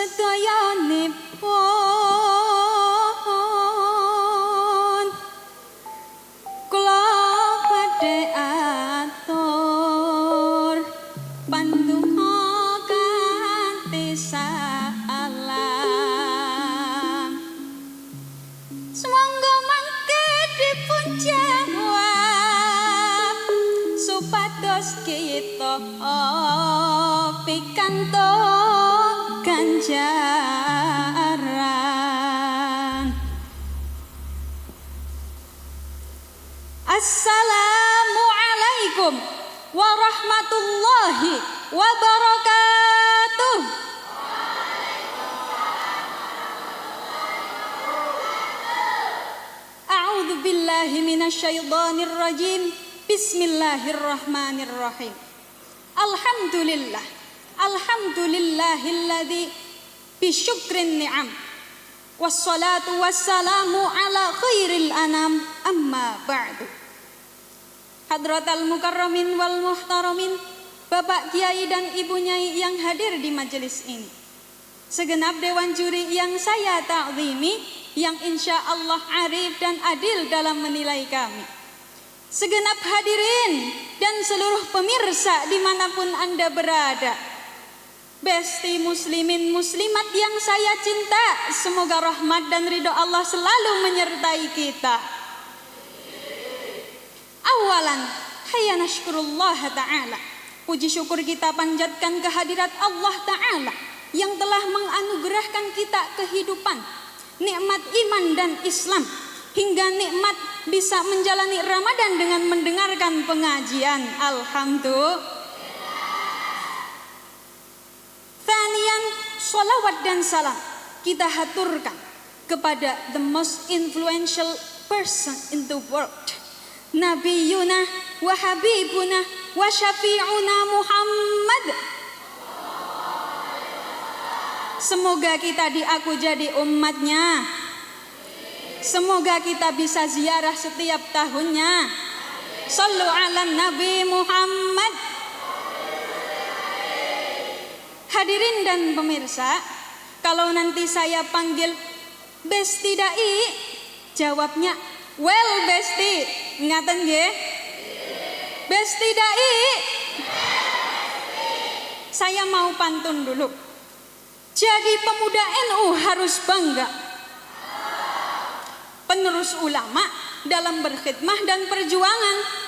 sedayanipun kula badhe atur pandonga kanthi salam. Semangga mangke dipun jawab supados kita pikantuk ganjaran. Assalamualaikum warahmatullahi wabarakatuh. A'udzu billahi minasyaitonir rajim. Bismillahirrahmanirrahim. Alhamdulillah. Alhamdulillahilladzi bisyukrin ni'am. Wassalatu wassalamu ala khairil anam. Amma ba'du. Hadratal mukarramin wal muhtaramin, Bapak Kiai dan Ibu Nyai yang hadir di majelis ini, segenap dewan juri yang saya ta'zimi, yang insya Allah arif dan adil dalam menilai kami, segenap hadirin dan seluruh pemirsa dimanapun Anda berada, besti muslimin muslimat yang saya cinta, semoga rahmat dan ridho Allah selalu menyertai kita. Awalan, hayya nashkurullah ta'ala, puji syukur kita panjatkan kehadirat Allah Ta'ala yang telah menganugerahkan kita kehidupan, nikmat iman dan Islam, hingga nikmat bisa menjalani Ramadan dengan mendengarkan pengajian. Alhamdulillah. Thaniyan, sholawat dan salam kita haturkan kepada the most influential person in the world, Nabiyuna wa Habibuna wa Syafi'una Muhammad. Semoga kita diaku jadi umatnya. Semoga kita bisa ziarah setiap tahunnya. Sallu ala Nabi Muhammad. Hadirin dan pemirsa, kalau nanti saya panggil Besti Dai, jawabnya well Besti. Ngaten nggih? Besti Dai. Saya mau pantun dulu. Jadi pemuda NU harus bangga, penerus ulama dalam berkhidmah dan perjuangan.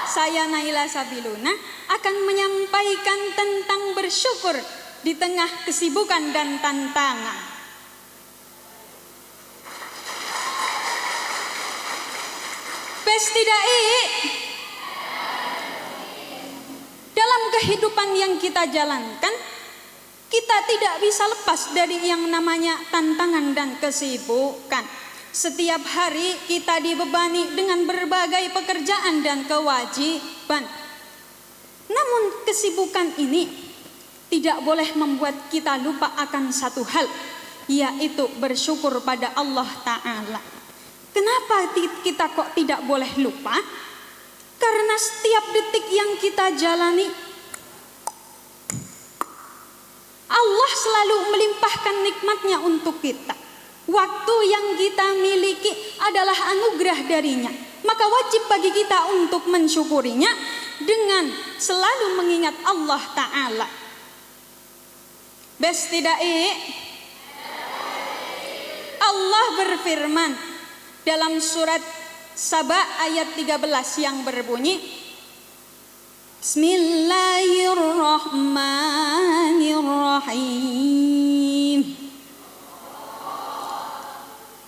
Saya Naila Sabiluna akan menyampaikan tentang bersyukur di tengah kesibukan dan tantangan. Besti Dai, dalam kehidupan yang kita jalankan, kita tidak bisa lepas dari yang namanya tantangan dan kesibukan. Setiap hari kita dibebani dengan berbagai pekerjaan dan kewajiban. Namun kesibukan ini tidak boleh membuat kita lupa akan satu hal, yaitu bersyukur pada Allah Ta'ala. Kenapa kita kok tidak boleh lupa? Karena setiap detik yang kita jalani, Allah selalu melimpahkan nikmatnya untuk kita. Waktu yang kita miliki adalah anugerah darinya. Maka wajib bagi kita untuk mensyukurinya dengan selalu mengingat Allah Ta'ala. Besti Dai, Allah berfirman dalam surat Saba ayat 13 yang berbunyi, Bismillahirrahmanirrahim.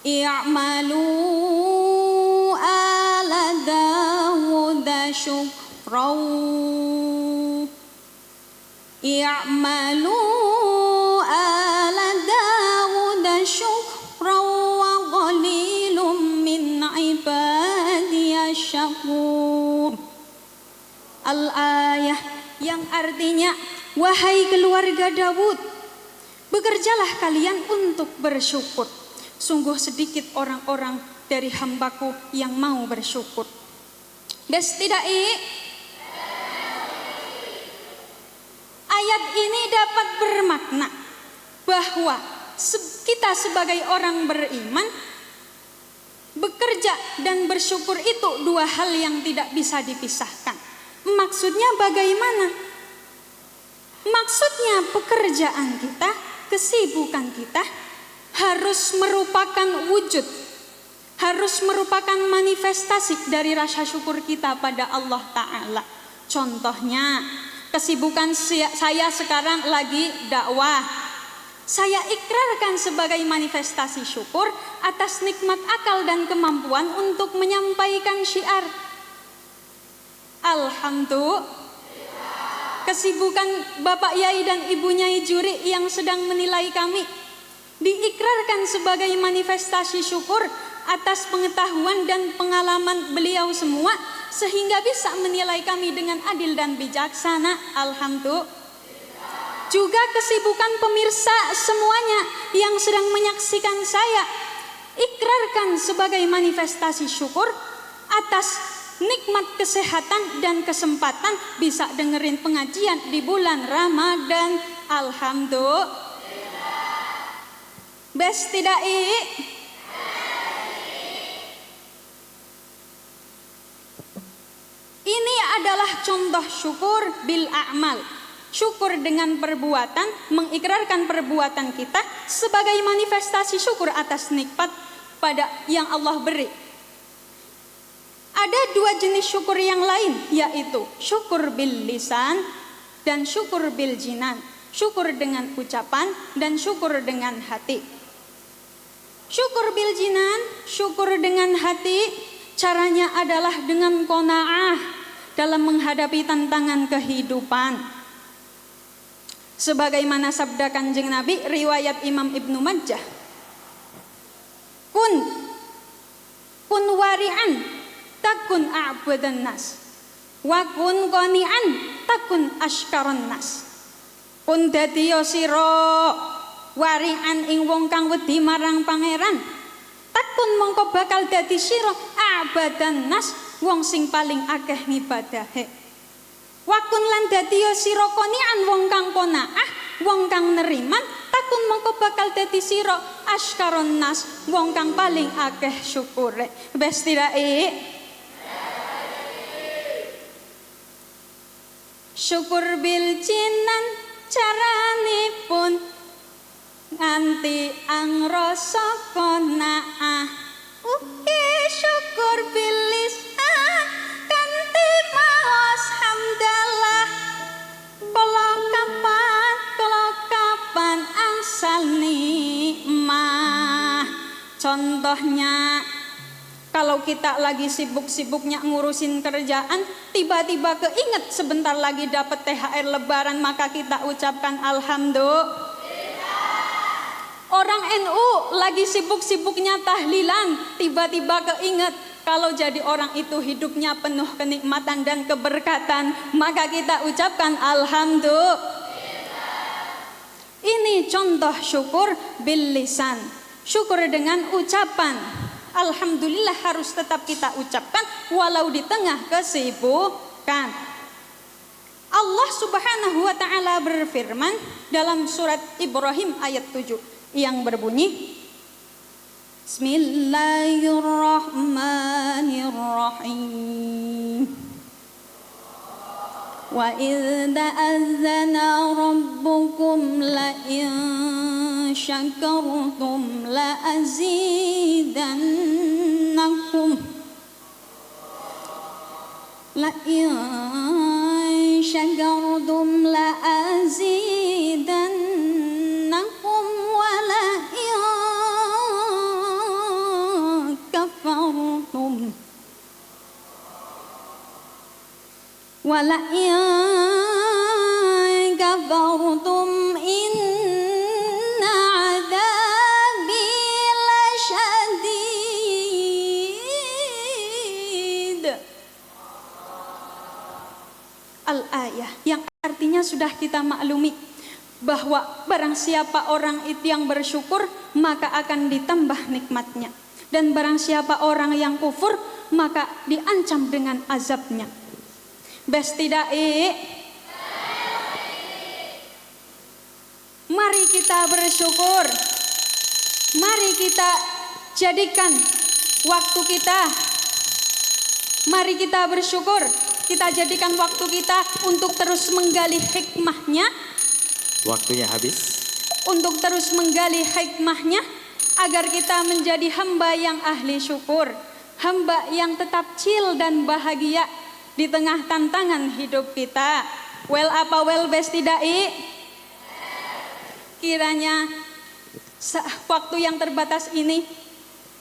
I'malu ala Dawud syukran. I'malu ala Dawud syukran wa qalilum min ibadiyasy syakur. Al-ayah yang artinya, wahai keluarga Daud, bekerjalah kalian untuk bersyukur. Sungguh sedikit orang-orang dari hambaku yang mau bersyukur. Besti Dai, ayat ini dapat bermakna bahwa kita sebagai orang beriman bekerja dan bersyukur itu dua hal yang tidak bisa dipisahkan. Maksudnya bagaimana? Maksudnya pekerjaan kita, kesibukan kita harus merupakan wujud, harus merupakan manifestasi dari rasa syukur kita pada Allah Ta'ala. Contohnya, kesibukan saya sekarang lagi dakwah. Saya ikrarkan sebagai manifestasi syukur atas nikmat akal dan kemampuan untuk menyampaikan syiar. Alhamdulillah. Kesibukan Bapak Yai dan Ibu Nyai Juri yang sedang menilai kami diikrarkan sebagai manifestasi syukur atas pengetahuan dan pengalaman beliau semua, sehingga bisa menilai kami dengan adil dan bijaksana. Alhamdulillah. Juga kesibukan pemirsa semuanya yang sedang menyaksikan saya, ikrarkan sebagai manifestasi syukur atas nikmat kesehatan dan kesempatan bisa dengerin pengajian di bulan Ramadan. Alhamdulillah. Bes tidak ini adalah contoh syukur bil a'mal. Syukur dengan perbuatan, mengikrarkan perbuatan kita sebagai manifestasi syukur atas nikmat pada yang Allah beri. Ada dua jenis syukur yang lain, yaitu syukur bil lisan dan syukur bil jinan. Syukur dengan ucapan dan syukur dengan hati. Syukur bil jinan, syukur dengan hati, caranya adalah dengan qanaah dalam menghadapi tantangan kehidupan. Sebagaimana sabda Kanjeng Nabi riwayat Imam Ibnu Majah, kun wari'an takun a'badan nas wa kun qani'an takun asykaron nas. Kun dadi sira wari'an ing wong kang wedi marang pangeran, takun mongko bakal dadi sira a'badan nas, wong sing paling akeh ngibadahe. Wakun lan dadi sira qani'an, wong kang qanaah, wong kang neriman, takun mongko bakal dadi sira asykaron nas, wong kang paling akeh syukure. Wes tirae syukur bil jinan caranipun nganti angrasa qanaah. Ugi syukur bil lisan kanthi maos hamdalah. Kala kapan asal nikmah. Contohnya, kalau kita lagi sibuk-sibuknya ngurusin kerjaan, tiba-tiba keinget sebentar lagi dapat THR lebaran, maka kita ucapkan alhamdulillah. Orang NU lagi sibuk-sibuknya tahlilan, tiba-tiba keinget kalau jadi orang itu hidupnya penuh kenikmatan dan keberkatan, maka kita ucapkan alhamdulillah. Ini contoh syukur bil lisan, syukur dengan ucapan. Alhamdulillah harus tetap kita ucapkan walau di tengah kesibukan. Allah Subhanahu wa taala berfirman dalam surat Ibrahim ayat 7 yang berbunyi, Bismillahirrahmanirrahim. Wa idza ta'azzana rabbukum la in syakartum la azidannakum la in syakartum la azidannakum wa la in kafartum wa la in kafartum inna adabi lasyadid. Al-ayah yang artinya sudah kita maklumi bahwa barang siapa orang itu yang bersyukur maka akan ditambah nikmatnya, dan barang siapa orang yang kufur maka diancam dengan azabnya. Bes tidak mari Mari kita bersyukur. Mari kita jadikan waktu kita. Mari kita bersyukur. Kita jadikan waktu kita untuk terus menggali hikmahnya. Waktunya habis. Untuk terus menggali hikmahnya. Agar kita menjadi hamba yang ahli syukur. Hamba yang tetap chill dan bahagia di tengah tantangan hidup kita. Well apa well best tidak Kiranya waktu yang terbatas ini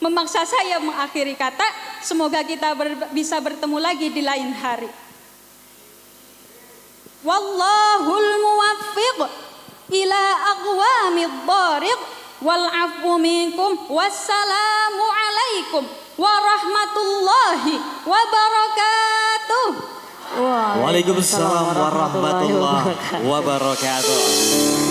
memaksa saya mengakhiri kata. Semoga kita bisa bertemu lagi di lain hari. Wallahul muwaffiq ila aqwamid dhariq wal afu minkum. Wassalamu alaikum warahmatullahi wabarakatuh. Waalaikumsalam warahmatullahi wabarakatuh.